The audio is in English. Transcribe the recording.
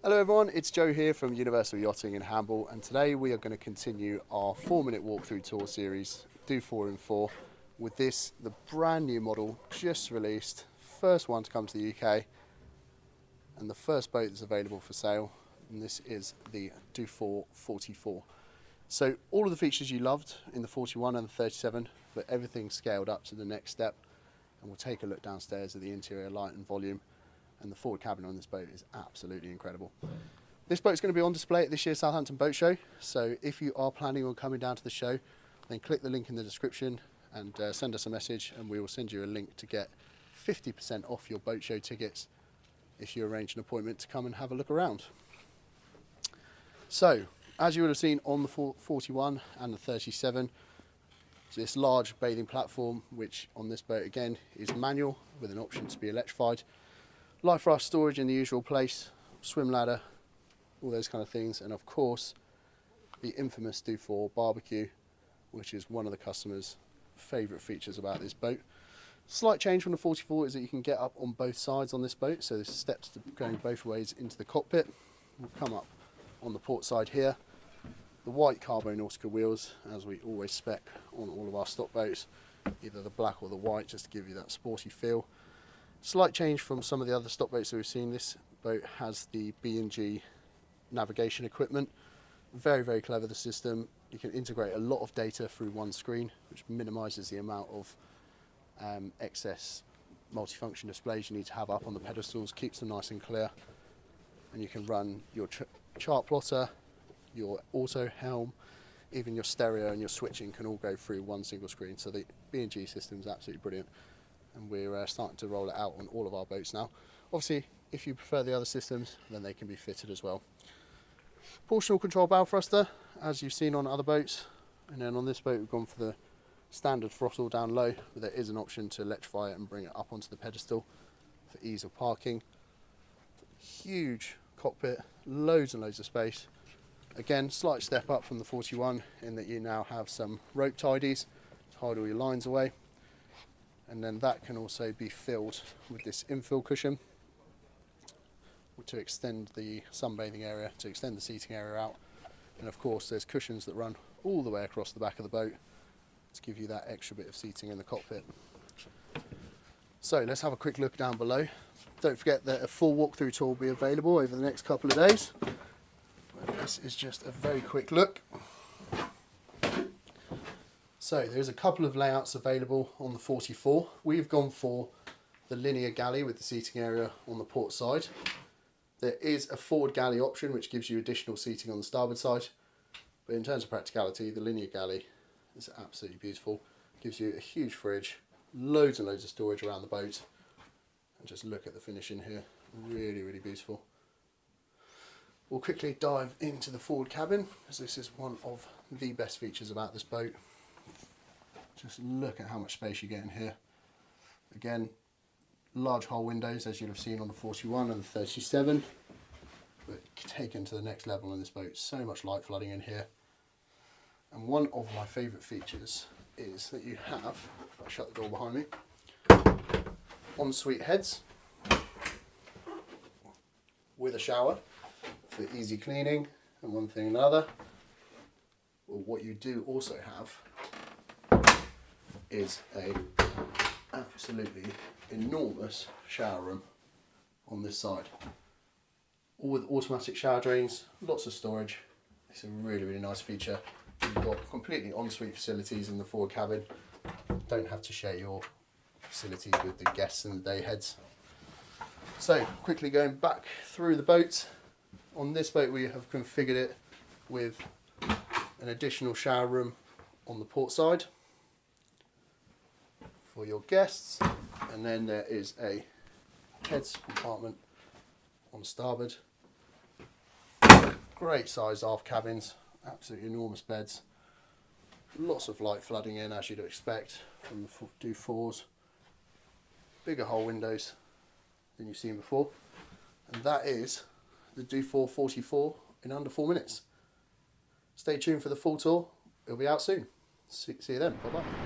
Hello everyone, it's Joe here from Universal Yachting in Hamble, and today we are going to continue our 4-minute walkthrough tour series, Dufour in 4, with this, the brand new model, just released, first one to come to the UK, and the first boat that's available for sale, and this is the Dufour 44. So all of the features you loved in the 41 and the 37, but everything scaled up to the next step, and we'll take a look downstairs at the interior light and volume. And the forward cabin on this boat is absolutely incredible. This boat's going to be on display at this year's Southampton Boat Show, so if you are planning on coming down to the show, then click the link in the description and send us a message, and we will send you a link to get 50% off your boat show tickets if you arrange an appointment to come and have a look around. So, as you would have seen on the 41 and the 37, this large bathing platform, which on this boat again is manual with an option to be electrified. Life raft storage in the usual place, swim ladder, all those kind of things, and of course the infamous Dufour barbecue, which is one of the customers' favourite features about this boat. Slight change from the 44 is that you can get up on both sides on this boat, so there's steps going both ways into the cockpit. We'll come up on the port side here. The white Carbo nautical wheels, as we always spec on all of our stock boats, either the black or the white, just to give you that sporty feel. Slight change from some of the other stock boats that we've seen. This boat has the B&G navigation equipment. Very, very clever, the system. You can integrate a lot of data through one screen, which minimises the amount of excess multifunction displays you need to have up on the pedestals, keeps them nice and clear. And you can run your chart plotter, your auto helm, even your stereo and your switching can all go through one single screen. So the B&G system is absolutely brilliant. And we're starting to roll it out on all of our boats now. Obviously, if you prefer the other systems, then they can be fitted as well. Portional control bow thruster, as you've seen on other boats. And then on this boat, we've gone for the standard throttle down low, but there is an option to electrify it and bring it up onto the pedestal for ease of parking. Huge cockpit, loads and loads of space. Again, slight step up from the 41 in that you now have some rope tidies to hide all your lines away. And then that can also be filled with this infill cushion to extend the sunbathing area, to extend the seating area out. And of course there's cushions that run all the way across the back of the boat to give you that extra bit of seating in the cockpit. So let's have a quick look down below. Don't forget that a full walkthrough tour will be available over the next couple of days. This is just a very quick look. So there's a couple of layouts available on the 44. We've gone for the linear galley with the seating area on the port side. There is a forward galley option which gives you additional seating on the starboard side. But in terms of practicality, the linear galley is absolutely beautiful. Gives you a huge fridge, loads and loads of storage around the boat. And just look at the finish in here, really, really beautiful. We'll quickly dive into the forward cabin, as this is one of the best features about this boat. Just look at how much space you get in here. Again, large hull windows as you'll have seen on the 41 and the 37, but taken to the next level in this boat. So much light flooding in here. And one of my favourite features is that you have, if I shut the door behind me, ensuite heads with a shower for easy cleaning and one thing and another. Well, what you do also have is a absolutely enormous shower room on this side, all with automatic shower drains, lots of storage. It's a really, really nice feature. You've got completely ensuite facilities in the forward cabin. Don't have to share your facilities with the guests and the day heads. So quickly going back through the boat, on this boat we have configured it with an additional shower room on the port side for your guests, and then there is a heads compartment on starboard. Great sized aft cabins, absolutely enormous beds, lots of light flooding in as you'd expect from the Dufours, bigger hull windows than you've seen before, and that is the Dufour 44 in under 4 minutes. Stay tuned for the full tour, it'll be out soon. See you then, bye bye.